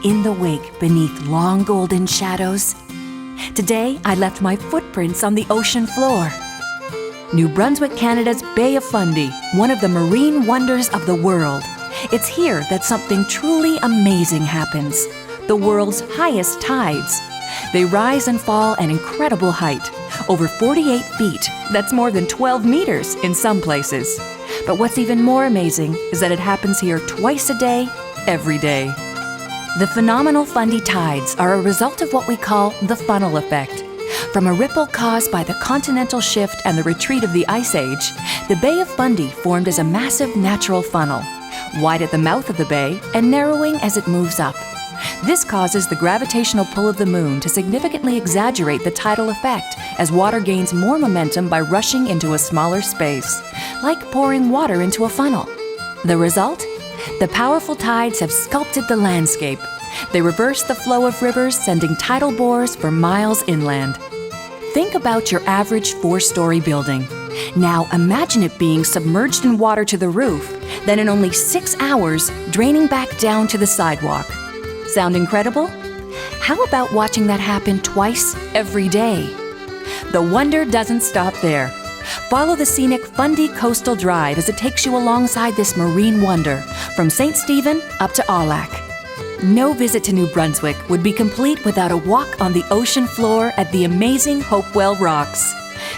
in the wake beneath long golden shadows. Today, I left my footprints on the ocean floor. New Brunswick, Canada's Bay of Fundy, one of the marine wonders of the world. It's here that something truly amazing happens. The world's highest tides. They rise and fall an incredible height, over 48 feet. That's more than 12 meters in some places. But what's even more amazing is that it happens here twice a day, every day. The phenomenal Fundy tides are a result of what we call the funnel effect. From a ripple caused by the continental shift and the retreat of the Ice Age, the Bay of Fundy formed as a massive natural funnel, wide at the mouth of the bay and narrowing as it moves up. This causes the gravitational pull of the moon to significantly exaggerate the tidal effect as water gains more momentum by rushing into a smaller space, like pouring water into a funnel. The result? The powerful tides have sculpted the landscape. They reverse the flow of rivers, sending tidal bores for miles inland. Think about your average 4-story building. Now imagine it being submerged in water to the roof, then in only 6 hours, draining back down to the sidewalk. Sound incredible? How about watching that happen twice every day? The wonder doesn't stop there. Follow the scenic Fundy Coastal Drive as it takes you alongside this marine wonder from St. Stephen up to Aulac. No visit to New Brunswick would be complete without a walk on the ocean floor at the amazing Hopewell Rocks.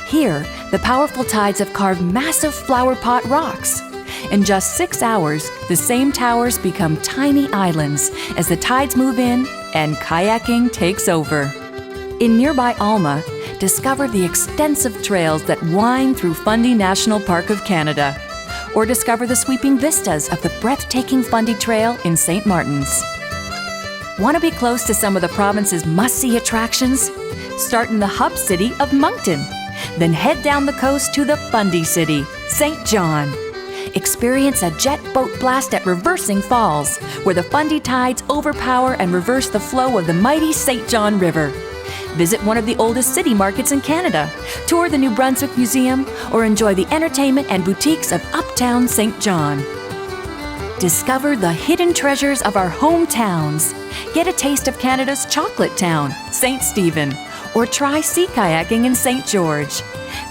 Here, the powerful tides have carved massive flower pot rocks. In just 6 hours, the same towers become tiny islands as the tides move in and kayaking takes over. In nearby Alma, discover the extensive trails that wind through Fundy National Park of Canada, or discover the sweeping vistas of the breathtaking Fundy Trail in St. Martin's. Want to be close to some of the province's must-see attractions? Start in the hub city of Moncton, then head down the coast to the Fundy city, St. John. Experience a jet boat blast at Reversing Falls, where the Fundy tides overpower and reverse the flow of the mighty St. John River. Visit one of the oldest city markets in Canada, tour the New Brunswick Museum, or enjoy the entertainment and boutiques of Uptown St. John. Discover the hidden treasures of our hometowns. Get a taste of Canada's chocolate town, St. Stephen, or try sea kayaking in St. George.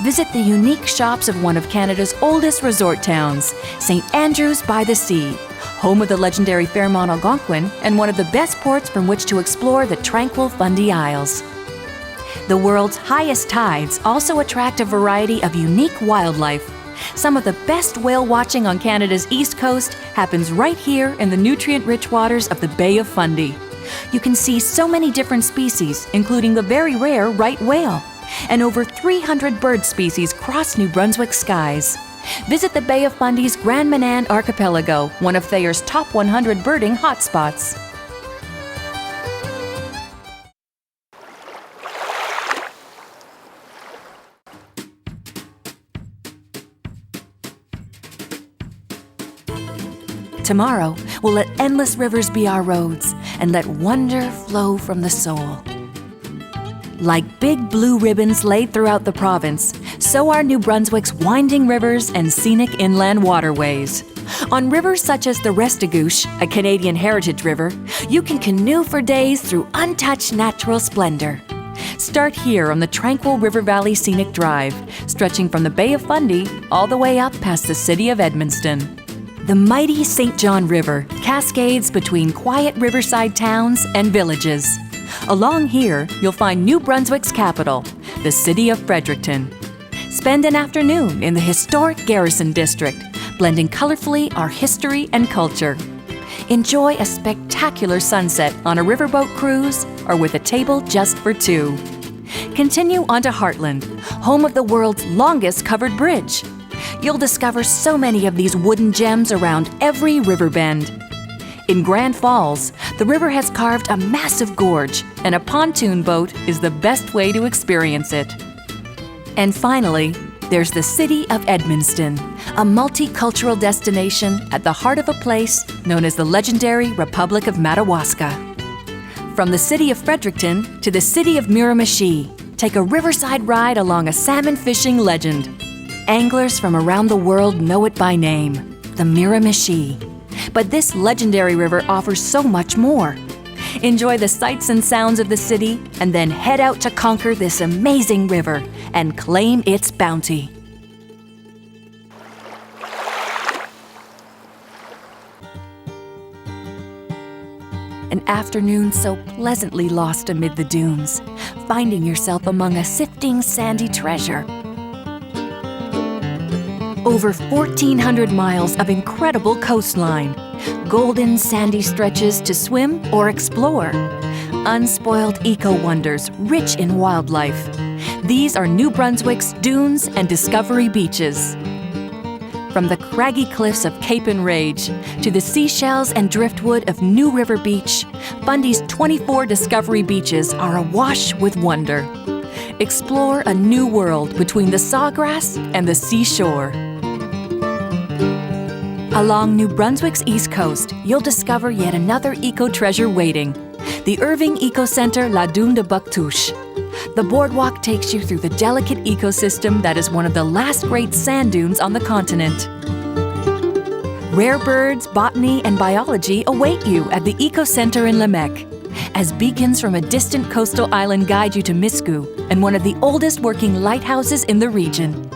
Visit the unique shops of one of Canada's oldest resort towns, St. Andrews by the Sea, home of the legendary Fairmont Algonquin and one of the best ports from which to explore the tranquil Fundy Isles. The world's highest tides also attract a variety of unique wildlife. Some of the best whale watching on Canada's east coast happens right here in the nutrient-rich waters of the Bay of Fundy. You can see so many different species, including the very rare right whale, and over 300 bird species cross New Brunswick skies. Visit the Bay of Fundy's Grand Manan Archipelago, one of Thayer's top 100 birding hotspots. Tomorrow, we'll let endless rivers be our roads and let wonder flow from the soul. Like big blue ribbons laid throughout the province, so are New Brunswick's winding rivers and scenic inland waterways. On rivers such as the Restigouche, a Canadian heritage river, you can canoe for days through untouched natural splendor. Start here on the tranquil River Valley Scenic Drive, stretching from the Bay of Fundy all the way up past the city of Edmundston. The mighty St. John River cascades between quiet riverside towns and villages. Along here, you'll find New Brunswick's capital, the city of Fredericton. Spend an afternoon in the historic Garrison District, blending colorfully our history and culture. Enjoy a spectacular sunset on a riverboat cruise or with a table just for two. Continue on to Heartland, home of the world's longest covered bridge. You'll discover so many of these wooden gems around every river bend. In Grand Falls, the river has carved a massive gorge, and a pontoon boat is the best way to experience it. And finally, there's the city of Edmundston, a multicultural destination at the heart of a place known as the legendary Republic of Madawaska. From the city of Fredericton to the city of Miramichi, take a riverside ride along a salmon fishing legend. Anglers from around the world know it by name, the Miramichi. But this legendary river offers so much more. Enjoy the sights and sounds of the city, and then head out to conquer this amazing river and claim its bounty. An afternoon so pleasantly lost amid the dunes, finding yourself among a sifting sandy treasure. Over 1,400 miles of incredible coastline, golden sandy stretches to swim or explore, unspoiled eco-wonders rich in wildlife. These are New Brunswick's dunes and discovery beaches. From the craggy cliffs of Cape Enrage to the seashells and driftwood of New River Beach, Fundy's 24 discovery beaches are awash with wonder. Explore a new world between the sawgrass and the seashore. Along New Brunswick's east coast, you'll discover yet another eco-treasure waiting, the Irving Eco Center La Dune de Bouctouche. The boardwalk takes you through the delicate ecosystem that is one of the last great sand dunes on the continent. Rare birds, botany, and biology await you at the Eco Center in Lamec, as beacons from a distant coastal island guide you to Miscou and one of the oldest working lighthouses in the region.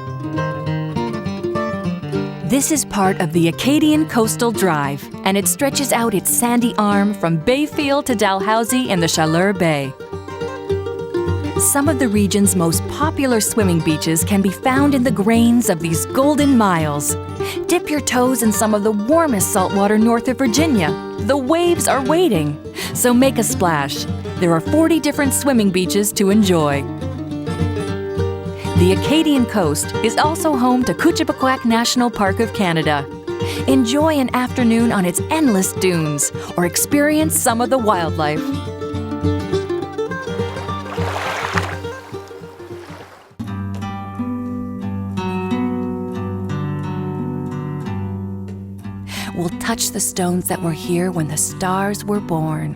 This is part of the Acadian Coastal Drive, and it stretches out its sandy arm from Bayfield to Dalhousie in the Chaleur Bay. Some of the region's most popular swimming beaches can be found in the grains of these golden miles. Dip your toes in some of the warmest saltwater north of Virginia. The waves are waiting, so make a splash. There are 40 different swimming beaches to enjoy. The Acadian coast is also home to Koochibouquak National Park of Canada. Enjoy an afternoon on its endless dunes or experience some of the wildlife. We'll touch the stones that were here when the stars were born.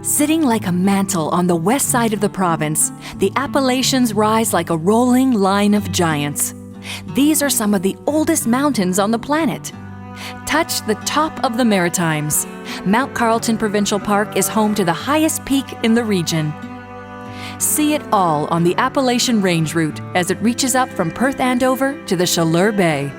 Sitting like a mantle on the west side of the province, the Appalachians rise like a rolling line of giants. These are some of the oldest mountains on the planet. Touch the top of the Maritimes. Mount Carlton Provincial Park is home to the highest peak in the region. See it all on the Appalachian Range route as it reaches up from Perth Andover to the Chaleur Bay.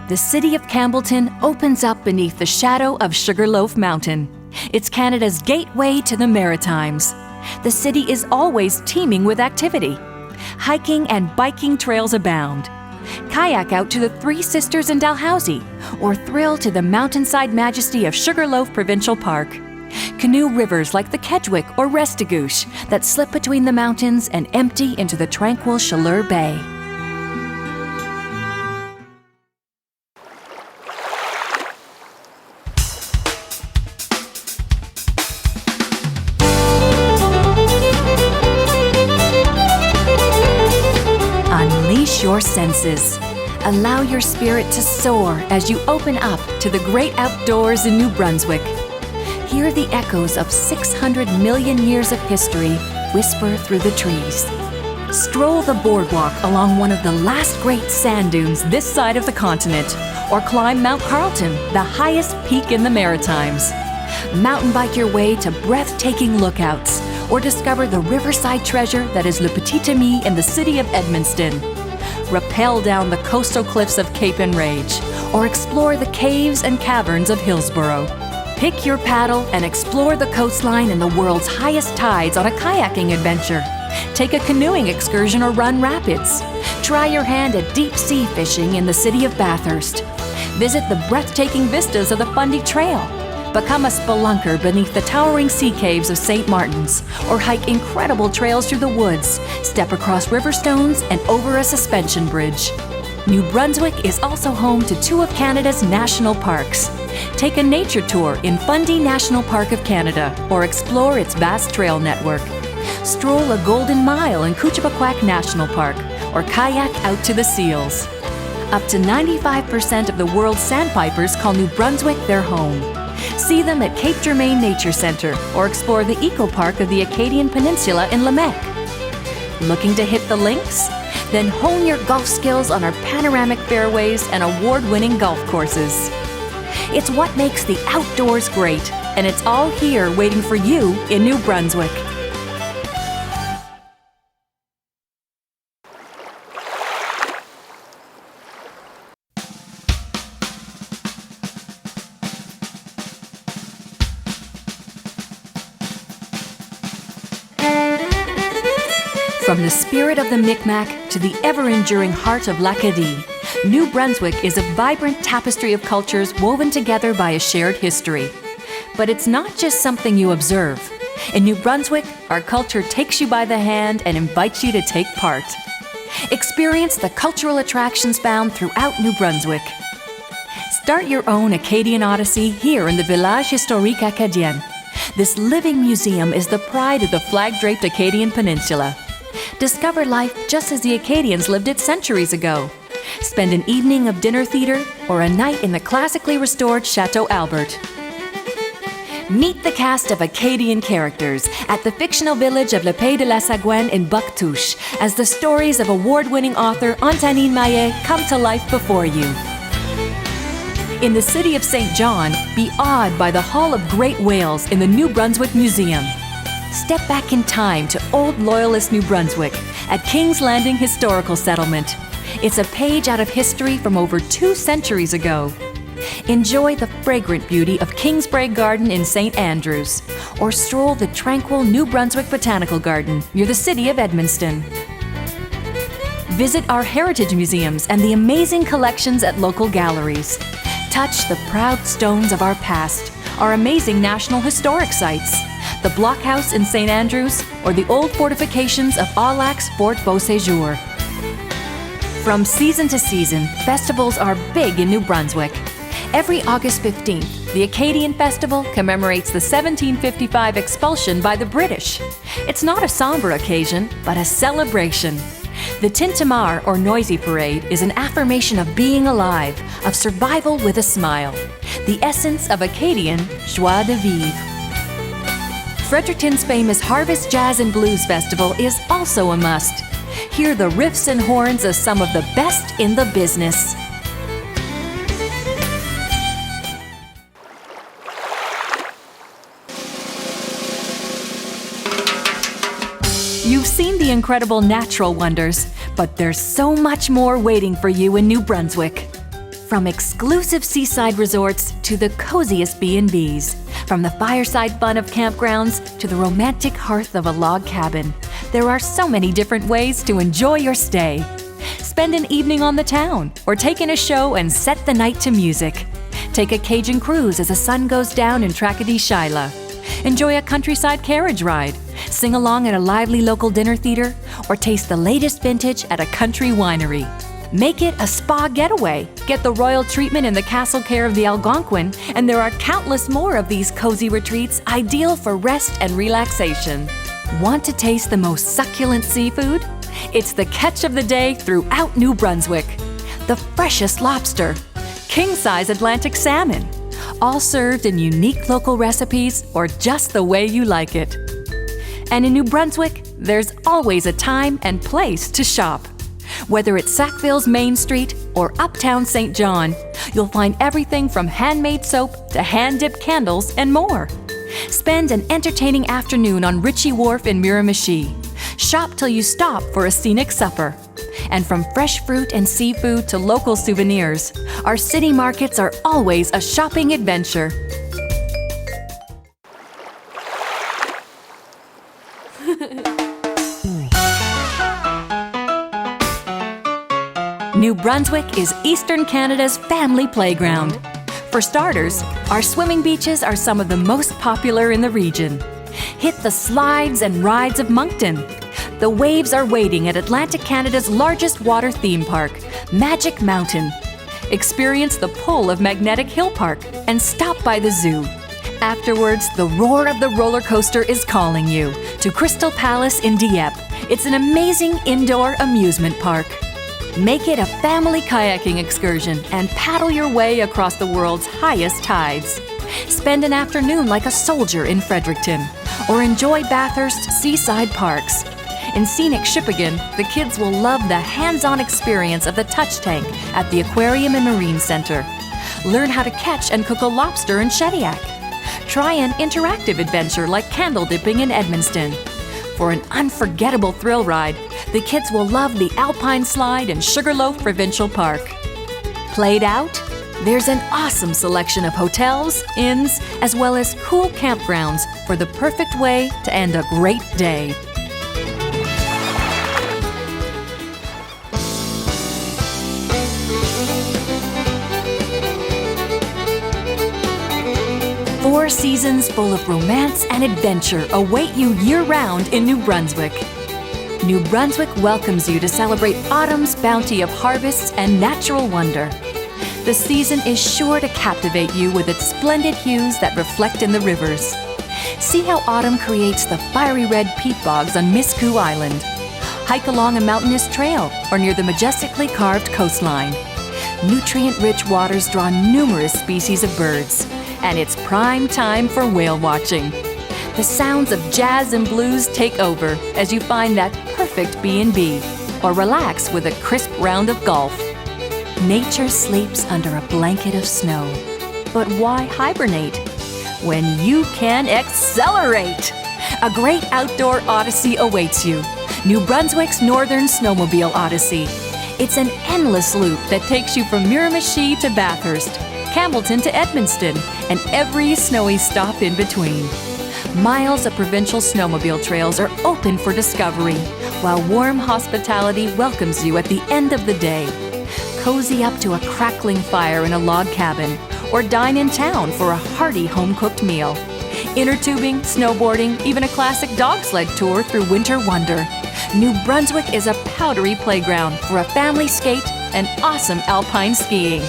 The city of Campbellton opens up beneath the shadow of Sugarloaf Mountain. It's Canada's gateway to the Maritimes. The city is always teeming with activity. Hiking and biking trails abound. Kayak out to the Three Sisters in Dalhousie, or thrill to the mountainside majesty of Sugarloaf Provincial Park. Canoe rivers like the Kedgwick or Restigouche that slip between the mountains and empty into the tranquil Chaleur Bay. Unleash your senses. Allow your spirit to soar as you open up to the great outdoors in New Brunswick. Hear the echoes of 600 million years of history whisper through the trees. Stroll the boardwalk along one of the last great sand dunes this side of the continent, or climb Mount Carlton, the highest peak in the Maritimes. Mountain bike your way to breathtaking lookouts, or discover the riverside treasure that is Le Petit Ami in the city of Edmundston. Rappel down the coastal cliffs of Cape Enrage, or explore the caves and caverns of Hillsborough. Pick your paddle and explore the coastline and the world's highest tides on a kayaking adventure. Take a canoeing excursion or run rapids. Try your hand at deep sea fishing in the city of Bathurst. Visit the breathtaking vistas of the Fundy Trail. Become a spelunker beneath the towering sea caves of St. Martin's, or hike incredible trails through the woods, step across river stones and over a suspension bridge. New Brunswick is also home to two of Canada's national parks. Take a nature tour in Fundy National Park of Canada, or explore its vast trail network. Stroll a golden mile in Koochibouquak National Park, or kayak out to the seals. Up to 95% of the world's sandpipers call New Brunswick their home. See them at Cape Germain Nature Center, or explore the Eco Park of the Acadian Peninsula in Lamec. Looking to hit the links? Then hone your golf skills on our panoramic fairways and award-winning golf courses. It's what makes the outdoors great, and it's all here waiting for you in New Brunswick. From the spirit of the Micmac to the ever-enduring heart of l'Acadie, New Brunswick is a vibrant tapestry of cultures woven together by a shared history. But it's not just something you observe. In New Brunswick, our culture takes you by the hand and invites you to take part. Experience the cultural attractions found throughout New Brunswick. Start your own Acadian odyssey here in the Village Historique Acadien. This living museum is the pride of the flag-draped Acadian Peninsula. Discover life just as the Acadians lived it centuries ago. Spend an evening of dinner theater or a night in the classically restored Chateau Albert. Meet the cast of Acadian characters at the fictional village of Le Pays de la Sagouine in Bouctouche as the stories of award-winning author Antonine Maillet come to life before you. In the city of St. John, be awed by the Hall of Great Whales in the New Brunswick Museum. Step back in time to old Loyalist New Brunswick at King's Landing Historical Settlement. It's a page out of history from over 2 centuries ago. Enjoy the fragrant beauty of Kingsbrae Garden in St. Andrews, or stroll the tranquil New Brunswick Botanical Garden near the city of Edmundston. Visit our heritage museums and the amazing collections at local galleries. Touch the proud stones of our past, our amazing National Historic Sites, the Blockhouse in St. Andrews, or the old fortifications of Aulac's Fort Beauséjour. From season to season, festivals are big in New Brunswick. Every August 15th, the Acadian Festival commemorates the 1755 expulsion by the British. It's not a somber occasion, but a celebration. The Tintamarre, or Noisy Parade, is an affirmation of being alive, of survival with a smile. The essence of Acadian joie de vivre. Fredericton's famous Harvest Jazz and Blues Festival is also a must. Hear the riffs and horns of some of the best in the business. You've seen the incredible natural wonders, but there's so much more waiting for you in New Brunswick. From exclusive seaside resorts to the coziest B&Bs, from the fireside fun of campgrounds to the romantic hearth of a log cabin, there are so many different ways to enjoy your stay. Spend an evening on the town, or take in a show and set the night to music. Take a Cajun cruise as the sun goes down in Tracadie-Sheila. Enjoy a countryside carriage ride. Sing along at a lively local dinner theater, or taste the latest vintage at a country winery. Make it a spa getaway. Get the royal treatment in the castle care of the Algonquin, and there are countless more of these cozy retreats ideal for rest and relaxation. Want to taste the most succulent seafood? It's the catch of the day throughout New Brunswick. The freshest lobster, king-size Atlantic salmon, all served in unique local recipes or just the way you like it. And in New Brunswick, there's always a time and place to shop. Whether it's Sackville's Main Street or Uptown St. John, you'll find everything from handmade soap to hand-dipped candles and more. Spend an entertaining afternoon on Ritchie Wharf in Miramichi. Shop till you stop for a scenic supper. And from fresh fruit and seafood to local souvenirs, our city markets are always a shopping adventure. New Brunswick is Eastern Canada's family playground. For starters, our swimming beaches are some of the most popular in the region. Hit the slides and rides of Moncton. The waves are waiting at Atlantic Canada's largest water theme park, Magic Mountain. Experience the pull of Magnetic Hill Park and stop by the zoo. Afterwards, the roar of the roller coaster is calling you to Crystal Palace in Dieppe. It's an amazing indoor amusement park. Make it a family kayaking excursion and paddle your way across the world's highest tides. Spend an afternoon like a soldier in Fredericton, or enjoy Bathurst's seaside parks. In scenic Shippagan, the kids will love the hands-on experience of the touch tank at the Aquarium and Marine Center. Learn how to catch and cook a lobster in Shediac. Try an interactive adventure like candle dipping in Edmundston. For an unforgettable thrill ride, the kids will love the Alpine Slide in Sugarloaf Provincial Park. Played out? There's an awesome selection of hotels, inns, as well as cool campgrounds for the perfect way to end a great day. Four seasons full of romance and adventure await you year-round in New Brunswick. New Brunswick welcomes you to celebrate autumn's bounty of harvests and natural wonder. The season is sure to captivate you with its splendid hues that reflect in the rivers. See how autumn creates the fiery red peat bogs on Miscou Island. Hike along a mountainous trail or near the majestically carved coastline. Nutrient-rich waters draw numerous species of birds, and it's prime time for whale watching. The sounds of jazz and blues take over as you find that perfect B&B, or relax with a crisp round of golf. Nature sleeps under a blanket of snow. But why hibernate when you can accelerate? A great outdoor odyssey awaits you. New Brunswick's Northern Snowmobile Odyssey. It's an endless loop that takes you from Miramichi to Bathurst, Campbellton to Edmundston, and every snowy stop in between. Miles of provincial snowmobile trails are open for discovery, while warm hospitality welcomes you at the end of the day. Cozy up to a crackling fire in a log cabin, or dine in town for a hearty home-cooked meal. Inner tubing, snowboarding, even a classic dog sled tour through winter wonder. New Brunswick is a powdery playground for a family skate and awesome alpine skiing.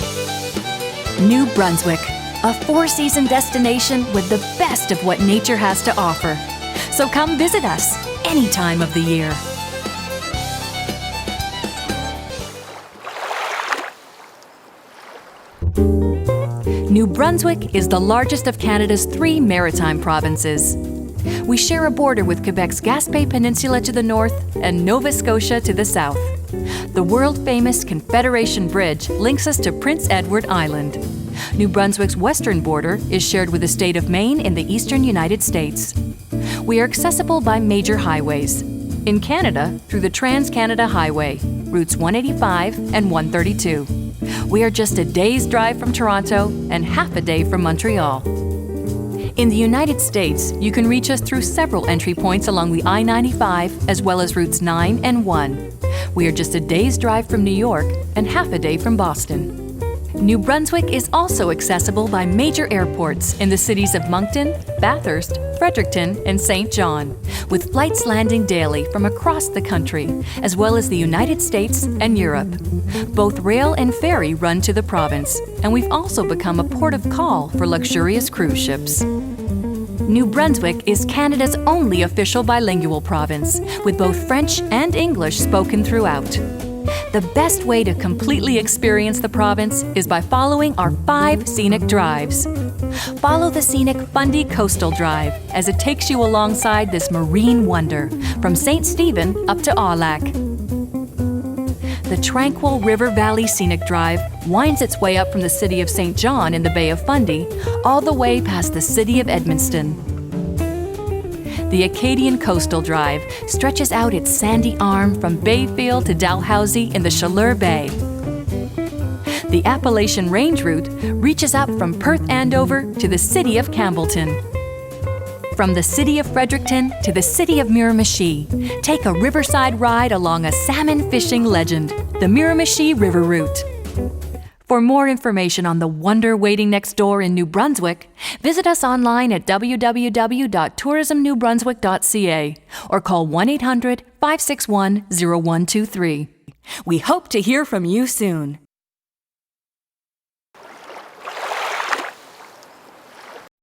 New Brunswick, a four-season destination with the best of what nature has to offer. So come visit us any time of the year. New Brunswick is the largest of Canada's 3 maritime provinces. We share a border with Quebec's Gaspé Peninsula to the north and Nova Scotia to the south. The world-famous Confederation Bridge links us to Prince Edward Island. New Brunswick's western border is shared with the state of Maine in the eastern United States. We are accessible by major highways. In Canada, through the Trans-Canada Highway, routes 185 and 132. We are just a day's drive from Toronto and half a day from Montreal. In the United States, you can reach us through several entry points along the I-95 as well as routes 9 and 1. We are just a day's drive from New York and half a day from Boston. New Brunswick is also accessible by major airports in the cities of Moncton, Bathurst, Fredericton, and St. John, with flights landing daily from across the country, as well as the United States and Europe. Both rail and ferry run to the province, and we've also become a port of call for luxurious cruise ships. New Brunswick is Canada's only official bilingual province, with both French and English spoken throughout. The best way to completely experience the province is by following our 5 scenic drives. Follow the scenic Fundy Coastal Drive as it takes you alongside this marine wonder from St. Stephen up to Aulac. The tranquil River Valley Scenic Drive winds its way up from the city of St. John in the Bay of Fundy all the way past the city of Edmundston. The Acadian Coastal Drive stretches out its sandy arm from Bayfield to Dalhousie in the Chaleur Bay. The Appalachian Range route reaches up from Perth Andover to the city of Campbellton. From the city of Fredericton to the city of Miramichi, take a riverside ride along a salmon fishing legend, the Miramichi River Route. For more information on the wonder waiting next door in New Brunswick, visit us online at www.tourismnewbrunswick.ca or call 1-800-561-0123. We hope to hear from you soon.